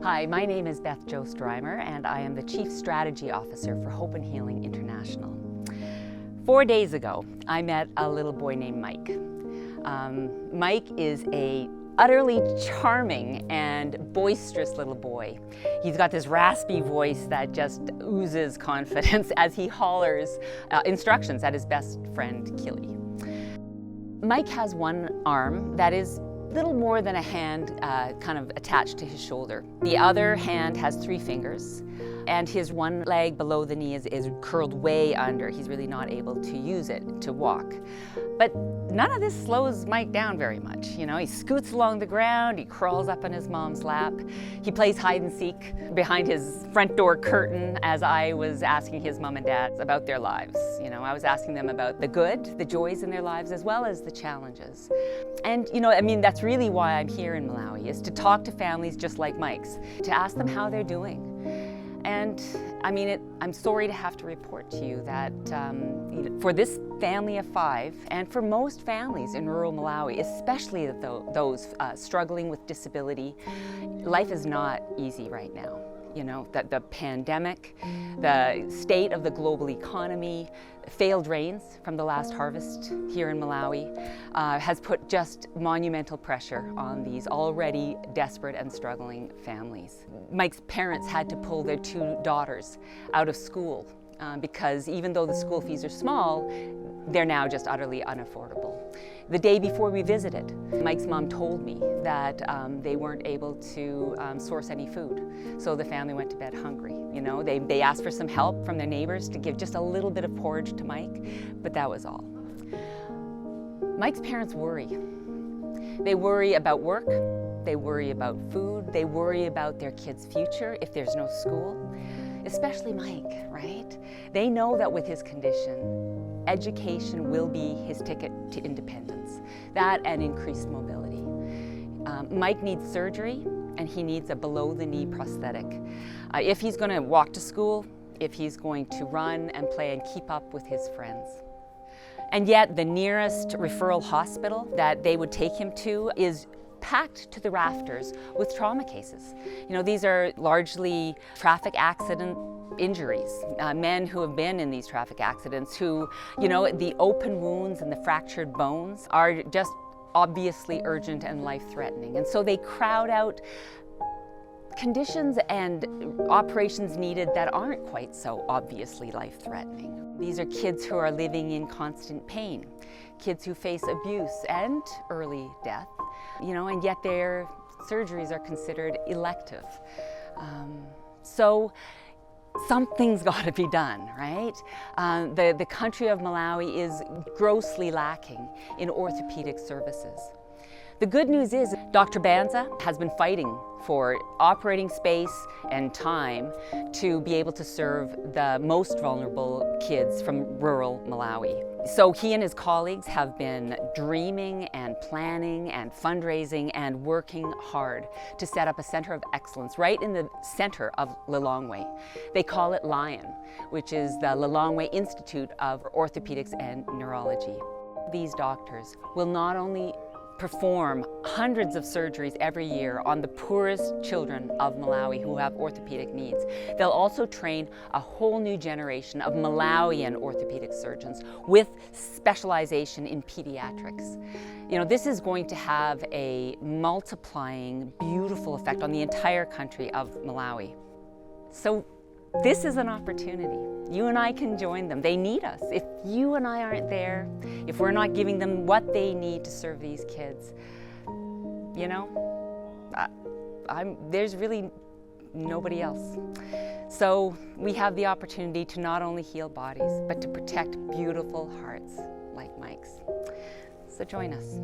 Hi, my name is Beth Jost Reimer, and I am the Chief Strategy Officer for Hope and Healing International. 4 days ago, I met a little boy named Mike. Mike is a utterly charming and boisterous little boy. He's got this raspy voice that just oozes confidence as he hollers instructions at his best friend, Killy. Mike has one arm that is little more than a hand kind of attached to his shoulder. The other hand has 3 fingers, and his one leg below the knee is curled way under. He's really not able to use it to walk. But none of this slows Mike down very much. You know, he scoots along the ground, he crawls up on his mom's lap, he plays hide and seek behind his front door curtain as I was asking his mom and dad about their lives. You know, I was asking them about the good, the joys in their lives, as well as the challenges. And you know, I mean, that's really why I'm here in Malawi, is to talk to families just like Mike's, to ask them how they're doing. And I mean, I'm sorry to have to report to you that for this family of 5, and for most families in rural Malawi, especially those struggling with disability, life is not easy right now. You know, the pandemic, the state of the global economy, failed rains from the last harvest here in Malawi has put just monumental pressure on these already desperate and struggling families. Mike's parents had to pull their 2 daughters out of school because even though the school fees are small, they're now just utterly unaffordable. The day before we visited, Mike's mom told me that they weren't able to source any food, so the family went to bed hungry. You know, they asked for some help from their neighbors to give just a little bit of porridge to Mike, but that was all. Mike's parents worry. They worry about work, they worry about food, they worry about their kids' future if there's no school, especially Mike, right? They know that with his condition, education will be his ticket to independence, that and increased mobility. Mike needs surgery, and he needs a below-the-knee prosthetic. If he's going to walk to school, if he's going to run and play and keep up with his friends. And yet the nearest referral hospital that they would take him to is packed to the rafters with trauma cases. You know, these are largely traffic accident injuries, men who have been in these traffic accidents who, you know, the open wounds and the fractured bones are just obviously urgent and life-threatening. And so they crowd out conditions and operations needed that aren't quite so obviously life-threatening. These are kids who are living in constant pain, kids who face abuse and early death, you know, and yet their surgeries are considered elective. So something's got to be done, right? The country of Malawi is grossly lacking in orthopedic services. The good news is Dr. Banza has been fighting for operating space and time to be able to serve the most vulnerable kids from rural Malawi. So he and his colleagues have been dreaming and planning and fundraising and working hard to set up a center of excellence right in the center of Lilongwe. They call it LION, which is the Lilongwe Institute of Orthopedics and Neurology. These doctors will not only perform hundreds of surgeries every year on the poorest children of Malawi who have orthopedic needs. They'll also train a whole new generation of Malawian orthopedic surgeons with specialization in pediatrics. You know, this is going to have a multiplying, beautiful effect on the entire country of Malawi. So this is an opportunity. You and I can join them. They need us. If you and I aren't there, if we're not giving them what they need to serve these kids, you know, there's really nobody else. So we have the opportunity to not only heal bodies, but to protect beautiful hearts like Mike's. So join us.